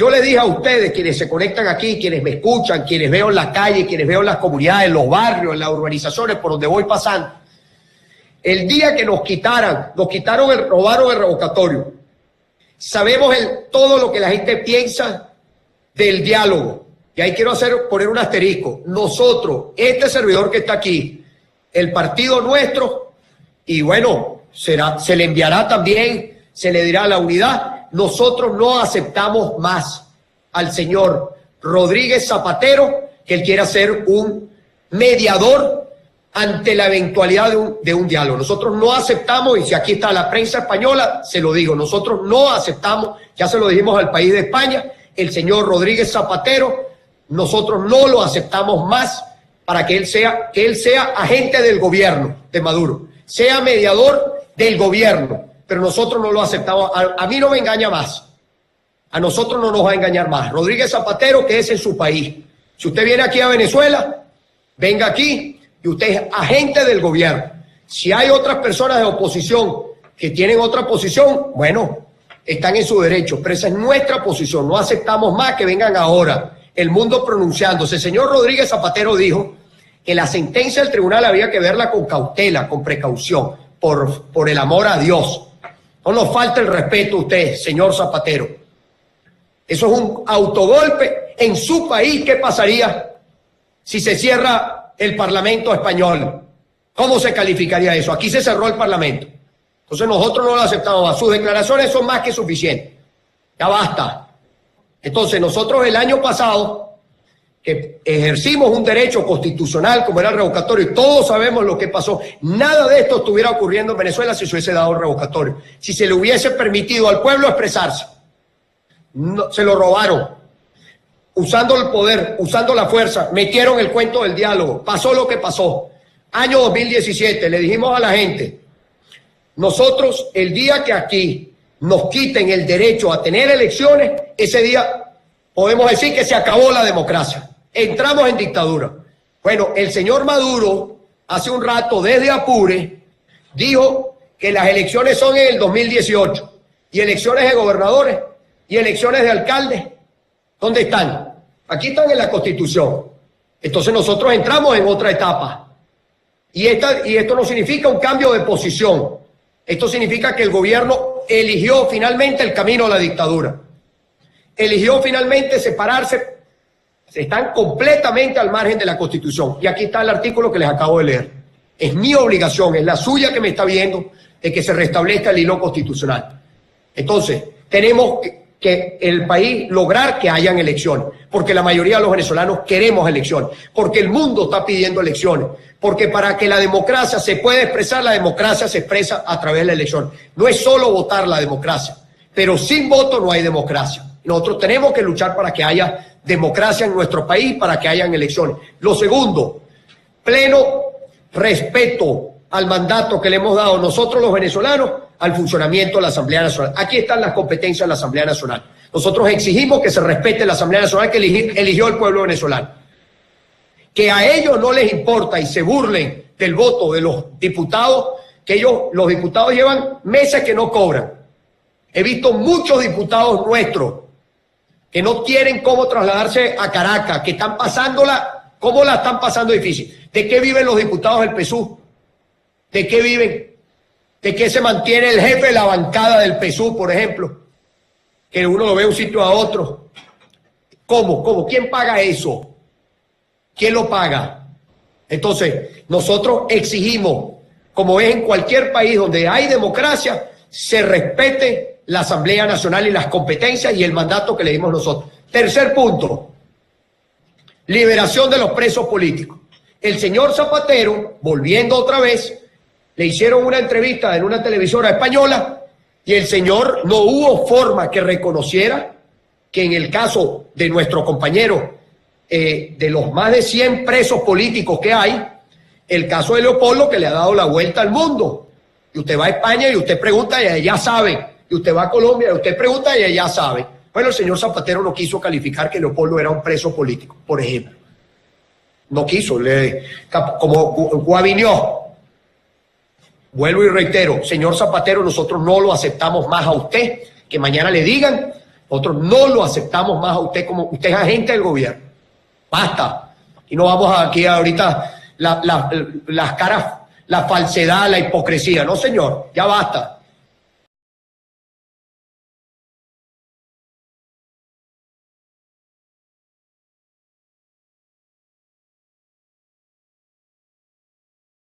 Yo les dije a ustedes, quienes se conectan aquí, quienes me escuchan, quienes veo en la calle, quienes veo en las comunidades, en los barrios, en las urbanizaciones por donde voy pasando, el día que nos robaron el revocatorio. Sabemos todo lo que la gente piensa del diálogo. Y ahí quiero poner un asterisco. Nosotros, este servidor que está aquí, el partido nuestro, y bueno, se le enviará también, se le dirá la unidad. Nosotros no aceptamos más al señor Rodríguez Zapatero, que él quiera ser un mediador ante la eventualidad de un diálogo. Nosotros no aceptamos, y si aquí está la prensa española, se lo digo, nosotros no aceptamos, ya se lo dijimos al país de España, el señor Rodríguez Zapatero, nosotros no lo aceptamos más para que él sea agente del gobierno de Maduro, sea mediador del gobierno, pero nosotros no lo aceptamos. A mí no me engaña más, a nosotros no nos va a engañar más. Rodríguez Zapatero, que es en su país. Si usted viene aquí a Venezuela, venga aquí, y usted es agente del gobierno. Si hay otras personas de oposición que tienen otra posición, bueno, están en su derecho, pero esa es nuestra posición. No aceptamos más que vengan ahora el mundo pronunciándose. El señor Rodríguez Zapatero dijo que la sentencia del tribunal había que verla con cautela, con precaución, por el amor a Dios. No nos falta el respeto a usted, señor Zapatero. Eso es un autogolpe en su país. ¿Qué pasaría si se cierra el Parlamento español? ¿Cómo se calificaría eso? Aquí se cerró el Parlamento. Entonces nosotros no lo aceptamos más. Sus declaraciones son más que suficientes. Ya basta. Entonces nosotros el año pasado, que ejercimos un derecho constitucional como era el revocatorio, y todos sabemos lo que pasó, nada de esto estuviera ocurriendo en Venezuela si se hubiese dado el revocatorio. Si se le hubiese permitido al pueblo expresarse. No, se lo robaron. Usando el poder, usando la fuerza, metieron el cuento del diálogo. Pasó lo que pasó. Año 2017, le dijimos a la gente, nosotros el día que aquí nos quiten el derecho a tener elecciones, ese día podemos decir que se acabó la democracia. Entramos en dictadura. Bueno, el señor Maduro hace un rato desde Apure dijo que las elecciones son en el 2018 y elecciones de gobernadores y elecciones de alcaldes. ¿Dónde están? Aquí están en la Constitución. Entonces nosotros entramos en otra etapa. Y esto no significa un cambio de posición. Esto significa que el gobierno eligió finalmente el camino a la dictadura. Eligió finalmente separarse. Están completamente al margen de la Constitución. Y aquí está el artículo que les acabo de leer. Es mi obligación, es la suya que me está viendo, de que se restablezca el hilo constitucional. Entonces, tenemos que el país lograr que hayan elecciones, porque la mayoría de los venezolanos queremos elecciones, porque el mundo está pidiendo elecciones, porque para que la democracia se pueda expresar, la democracia se expresa a través de la elección. No es solo votar la democracia, pero sin voto no hay democracia. Nosotros tenemos que luchar para que haya democracia en nuestro país, para que hayan elecciones. Lo segundo, pleno respeto al mandato que le hemos dado nosotros los venezolanos al funcionamiento de la Asamblea Nacional. Aquí están las competencias de la Asamblea Nacional. Nosotros exigimos que se respete la Asamblea Nacional que eligió el pueblo venezolano. Que a ellos no les importa y se burlen del voto de los diputados, que los diputados llevan meses que no cobran. He visto muchos diputados nuestros que no tienen cómo trasladarse a Caracas, que están pasándola, cómo la están pasando difícil. ¿De qué viven los diputados del PSUV? ¿De qué viven? ¿De qué se mantiene el jefe de la bancada del PSUV, por ejemplo? Que uno lo ve de un sitio a otro. ¿Cómo? ¿Quién paga eso? ¿Quién lo paga? Entonces, nosotros exigimos, como es en cualquier país donde hay democracia, se respete la Asamblea Nacional y las competencias y el mandato que le dimos nosotros. Tercer punto, liberación de los presos políticos. El señor Zapatero, volviendo otra vez, le hicieron una entrevista en una televisora española y el señor no hubo forma que reconociera que en el caso de nuestro compañero, de los más de 100 presos políticos que hay, el caso de Leopoldo, que le ha dado la vuelta al mundo. Y usted va a España y usted pregunta y allá sabe. Y usted va a Colombia y usted pregunta y allá sabe. Bueno, el señor Zapatero no quiso calificar que Leopoldo era un preso político, por ejemplo. No quiso, como Guaviñó. Vuelvo y reitero, señor Zapatero, nosotros no lo aceptamos más a usted, que mañana le digan Nosotros no lo aceptamos más a usted como usted es agente del gobierno. Basta. Y no vamos aquí ahorita las caras, la falsedad, la hipocresía. No, señor, ya basta.